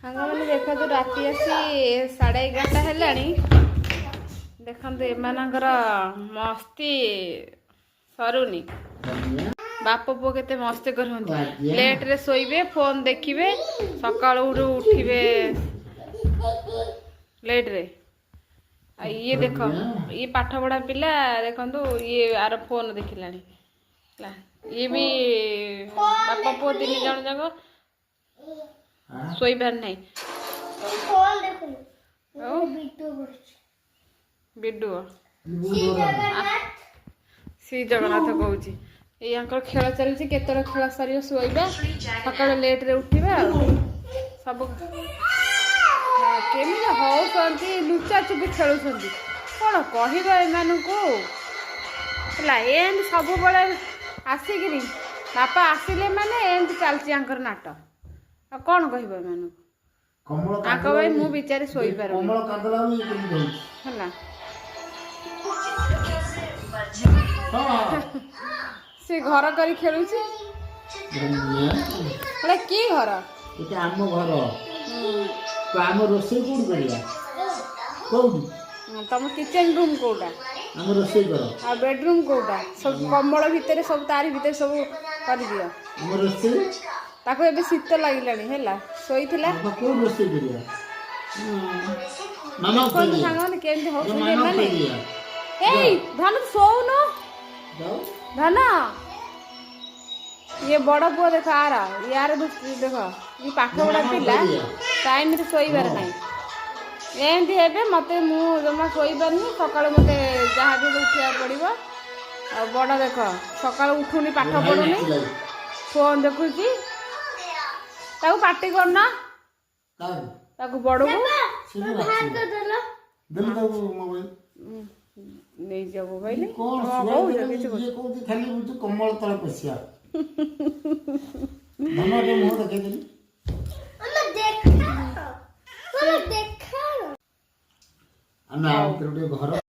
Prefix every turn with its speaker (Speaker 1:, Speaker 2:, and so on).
Speaker 1: ସାଙ୍ଗମାନେ ଦେଖନ୍ତୁ ରାତି ଆସି 11:30 ହେଲାଣି। ଦେଖନ୍ତୁ ଏମାନଙ୍କର ମସ୍ତି ସରୁନି। ବାପ ପୁଅ କେତେ ମସ୍ତି କରନ୍ତି। ଲେଟ୍ରେ ଶୋଇବେ, ଫୋନ୍ ଦେଖିବେ, ସକାଳୁ ଉଠିବେ ଲେଟ୍ରେ। ଆଉ ଇଏ ଦେଖ, ଇଏ ପାଠ ପଢ଼ା ପିଲା ଦେଖନ୍ତୁ, ଇଏ ଆର ଫୋନ୍ ଦେଖିଲାଣି ହେଲା। ଇଏ ବି ବାପ ପୁଅ 3 ଜଣ ଯାକ ଶୋଇବାର ନାହିଁ। ବିଡୁ ଶ୍ରୀ ଜଗନ୍ନାଥ କହୁଛି। ଏଇଙ୍କର ଖେଳ ଚାଲିଛି, କେତେବେଳେ ଖେଳ ସରିବ ଶୋଇବା, ସକାଳୁ ଲେଟ୍ରେ ଉଠିବା। ଆଉ ସବୁ କେମିତି ହଉଛନ୍ତି, ଲୁଚା ଚୁପି ଖେଳୁଛନ୍ତି। କ'ଣ କହିବ ଏମାନଙ୍କୁ ହେଲା। ଏମିତି ସବୁବେଳେ ଆସିକିରି ବାପା ଆସିଲେ ମାନେ ଏମିତି ଚାଲିଛି ଆଙ୍କର ନାଟ। ଆଉ କ'ଣ କହିବ ଏମାନଙ୍କୁ? ତାଙ୍କ ପାଇଁ ମୁଁ ବିଚାରି ଶୋଇପାରୁନି ହେଲା। ସେ ଘର କରି ଖେଳୁଛି। କି ଘର?
Speaker 2: ଏଟା ଆମ ଘର। ଆମ ରୋଷେଇ କୋଉଠି କରିବା? କୋଉଠି?
Speaker 1: ତମ କିଚେନ ରୁମ୍ କୋଉଟା?
Speaker 2: ଆମ ରୋଷେଇ ଘର।
Speaker 1: ଆଉ ବେଡରୁମ୍ କୋଉଟା? ସବୁ କମ୍ବଳ ଭିତରେ, ସବୁ ତାରି ଭିତରେ ସବୁ କରିଦିଅ।
Speaker 2: ଆମ ରୋଷେଇ
Speaker 1: ତାକୁ ଏବେ ଶୀତ ଲାଗିଲାଣି ହେଲା, ଶୋଇଥିଲା।
Speaker 2: କୋଉ ରୋଷେଇ କରିବା?
Speaker 1: ସାଙ୍ଗମାନେ କେମିତି ହଉଛନ୍ତି ଏମାନେ। ଏଇ ଧନ ଶୋଉନୁ। ଧନ ଇଏ ବଡ଼ ପୁଅ ଦେଖ, ୟାର ଦେଖ, ଇଏ ପାଠ ପଢ଼ା ପିଲା, ଟାଇମ୍ରେ ଶୋଇବାର ନାହିଁ। ଏମିତି ହେବେ ମୋତେ, ମୁଁ ଜମା ଶୋଇପାରୁନି। ସକାଳୁ ମୋତେ ଯାହା ବି ଉଠିବାକୁ ପଡ଼ିବ। ଆଉ ବଡ଼ ଦେଖ, ସକାଳୁ ଉଠୁନି, ପାଠ ପଢ଼ୁନି, ଫୋନ୍ ଦେଖୁଛି। ତାକୁ ପାଟି କରୁନ, ତାକୁ ବଡ଼କୁ ନେଇଯାଅ ମୋବାଇଲ।
Speaker 2: ଖାଲି କମଳ ତଳେ ପଶିବା। ମୁହଁ ଦେଖେଇଦେଲି। ଆମେ ଘର